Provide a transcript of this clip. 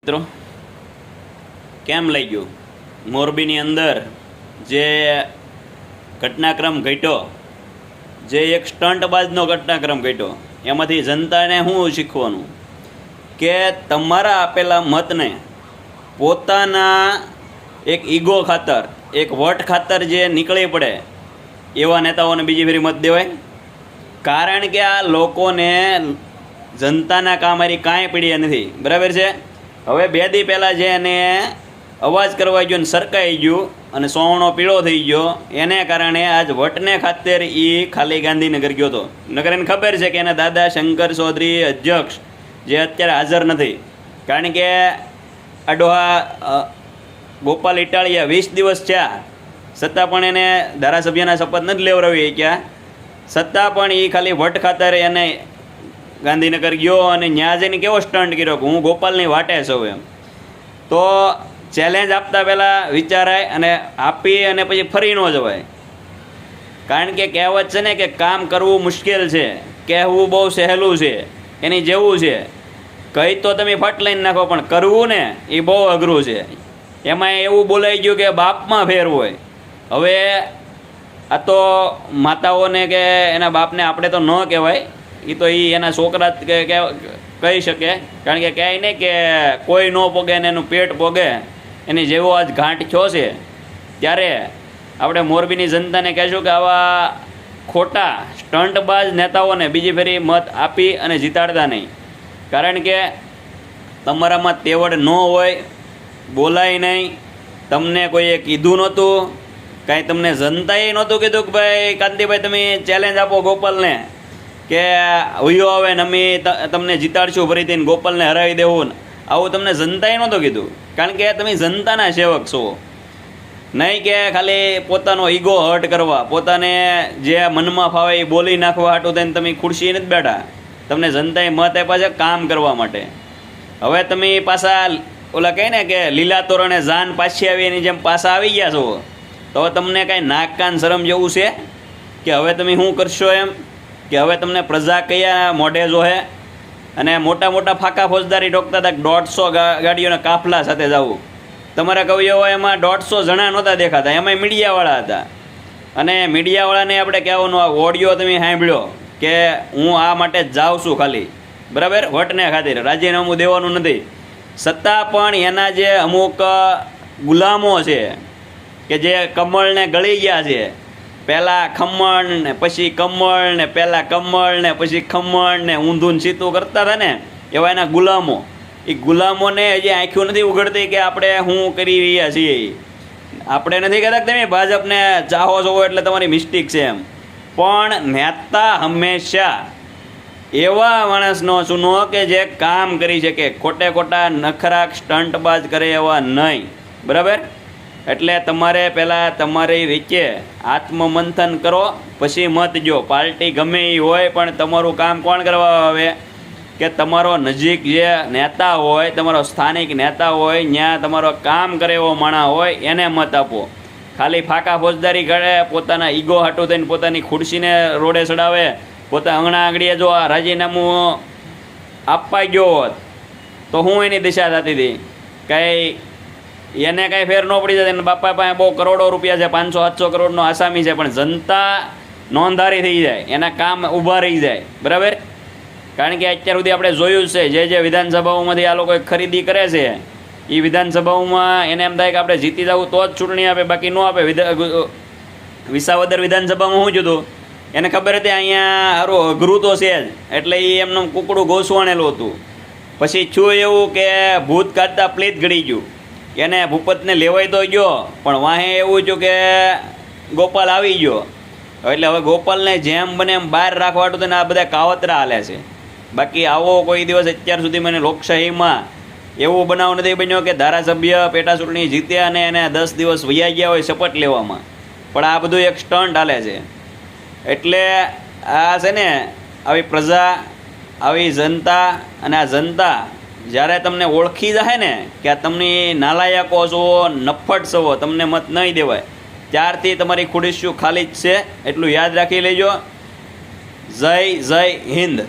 મિત્રો કેમ લઈ ગયું મોરબીની અંદર જે ઘટનાક્રમ ઘટ્યો, જે એક સ્ટંટબાજનો ઘટનાક્રમ ઘટ્યો, એમાંથી જનતાને શું શીખવાનું કે તમારા આપેલા મતને પોતાના એક ઈગો ખાતર, એક વટ ખાતર જે નીકળી પડે એવા નેતાઓને બીજી ફેરી મત દેવાય. કારણ કે આ લોકોને જનતાના કામ હારી કાંઈ પીડ્યા નથી. બરાબર છે. હવે 2 દી પહેલાં જે એને અવાજ કરવા ગયો ને સરકાઈ ગયું અને સોવણો પીળો થઈ ગયો, એને કારણે આજ વટને ખાતર એ ખાલી ગાંધીનગર ગયો હતો. નગર એને ખબર છે કે એના દાદા શંકર ચૌધરી અધ્યક્ષ જે અત્યારે હાજર નથી. કારણ કે આ ડોહા ગોપાલ ઇટાલિયા 20 દિવસ થયા છતાં પણ એને ધારાસભ્યના શપથ નથી લેવડાવી ક્યાં, છતાં પણ એ ખાલી વટ ખાતર એને ગાંધીનગર ગયો અને ત્યાં જઈને કેવો સ્ટન્ટ કર્યો કે હું ગોપાલની વાટે છું એમ. તો ચેલેન્જ આપતા પહેલાં વિચારાય અને આપી અને પછી ફરી ન જવાય. કારણ કે કહેવત છે ને કે કામ કરવું મુશ્કેલ છે, કહેવું બહુ સહેલું છે. એની જેવું છે, કહી તો તમે ફટ લઈને નાખો પણ કરવું ને એ બહુ અઘરું છે. એમાં એવું બોલાઈ ગયું કે બાપમાં ફેર હોય. હવે આ તો માતાઓને કે એના બાપને આપણે તો ન કહેવાય, એ તો એના છોકરા કહી શકે. કારણ કે કહે નહીં કે કોઈ ન પોગે ને એનું પેટ પોગે, એની જેવો આજ ઘાંટ થયો છે. ત્યારે આપણે મોરબીની જનતાને કહેશું કે આવા ખોટા સ્ટંટબાજ નેતાઓને બીજી ફેરી મત આપી અને જીતાડતા નહીં. કારણ કે તમારામાં તેવડ ન હોય, બોલાય નહીં, તમને કોઈએ કીધું નહોતું, કાંઈ તમને જનતાએ નહોતું કીધું કે ભાઈ કાંતિભાઈ તમે ચેલેન્જ આપો ગોપાલને કે હુયો આવે ને અમે તમને જીતાડશું ફરીથી ગોપાલને હરાવી દેવું. આવું તમને જનતાએ નહોતું કીધું. કારણ કે તમે જનતાના સેવક છો, નહીં કે ખાલી પોતાનો ઈગો હર્ટ કરવા, પોતાને જે મનમાં ફાવે એ બોલી નાખવા હાટું થઈને તમે ખુરશી નથી બેઠા. તમને જનતાએ મત આપ્યા છે કામ કરવા માટે. હવે તમે પાછા ઓલા કહે ને કે લીલા તોરણે જાન પાછી આવી એની જેમ પાછા આવી ગયા છો, તો હવે તમને કાંઈ નાક કાન શરમ જેવું છે કે હવે તમે શું કરશો એમ, કે હવે તમને પ્રજા કયા મોઢે જોહે. અને મોટા મોટા ફાંકા ફોજદારી ઠોકતા હતા 150 ગાડીઓના કાફલા સાથે જવું. તમારા કવિઓ એમાં 150 જણા નહોતા દેખાતા, એમાંય મીડિયાવાળા હતા. અને મીડિયાવાળાને આપણે કહેવાનું આ ઓડિયો તમે સાંભળ્યો કે હું આ માટે જ જાઉં છું ખાલી, બરાબર, વટને ખાतिर રાજીનામું દેવાનું નથી. છતાં પણ એના જે અમુક ગુલામો છે કે જે કમળને ગળી ગયા છે, પહેલાં ખમણ ને પછી કમળ ને પહેલાં કમળ ને પછી ખમણ ને ઊંધું સીતું કરતા હતા ને, એવા એના ગુલામો. એ ગુલામોને હજી આંખ્યું નથી ઉઘડતી કે આપણે શું કરી રહ્યા છીએ. આપણે નથી કહેતા કે તમે ભાજપને ચાહો છો એટલે તમારી મિસ્ટેક છે એમ, પણ નેતા હંમેશા એવા માણસનો ચૂનો કે જે કામ કરી શકે, ખોટે ખોટા નખરાક સ્ટંટબાજ કરે એવા નહીં. બરાબર. એટલે તમારે પહેલાં તમારી રીતે આત્મમંથન કરો, પછી મત જો. પાર્ટી ગમે એ હોય પણ તમારું કામ કોણ કરવા આવે કે તમારો નજીક જે નેતા હોય, તમારો સ્થાનિક નેતા હોય, ત્યાં તમારો કામ કરે એવો માણસ હોય એને મત આપો. ખાલી ફાંકા ફોજદારી કરે, પોતાના ઈગો હાટું થઈને પોતાની ખુરશીને રોડે ચડાવે, પોતા આંગણા આંગળીએ જો આ રાજીનામું આપવા ગયો હોત તો હું એની દિશા થતી હતી. કાંઈ એને કાંઈ ફેર ન પડી જાય. એના બાપા પાસે બહુ કરોડો રૂપિયા છે, 500-700 કરોડનો આસામી છે, પણ જનતા નોંધારી થઈ જાય, એના કામ ઊભા રહી જાય. બરાબર. કારણ કે અત્યાર સુધી આપણે જોયું છે જે વિધાનસભાઓમાંથી આ લોકો ખરીદી કરે છે, એ વિધાનસભાઓમાં એને એમ થાય કે આપણે જીતી જવું તો જ ચૂંટણી આપે, બાકી ન આપે. વિસાવદર વિધાનસભામાં શું જોતું, એને ખબર હતી અહીંયા સારું અઘરું તો છે જ, એટલે એ એમનું કુકડું ગોસવાણેલું હતું. પછી છું એવું કે ભૂત કાઢતા પ્લીત ગળી ગયું, એને ભૂપતને લેવાય તો ગયો પણ વાહે એવું થયું કે ગોપાલ આવી ગયો. એટલે હવે ગોપાલને જેમ બને એમ બહાર રાખવાટું તો આ બધા કાવતરા હાલે છે. બાકી આવો કોઈ દિવસ અત્યાર સુધી મને લોકશાહીમાં એવો બનાવ નથી બન્યો કે ધારાસભ્ય પેટા ચૂંટણી જીત્યા અને એને 10 દિવસ વૈયા ગયા હોય શપથ લેવામાં. પણ આ બધું એક સ્ટન્ટ હાલે છે. એટલે આ છે ને આવી પ્રજા, આવી જનતા, અને આ જનતા જ્યારે તમને ઓળખી જાય ને કે આ તમને નાલાયકો છો, નફ્ફટ છો, તમને મત નહીં દેવાય, ત્યારથી તમારી ખુરશીઓ ખાલી જ છે. એટલું યાદ રાખી લેજો. જય હિન્દ.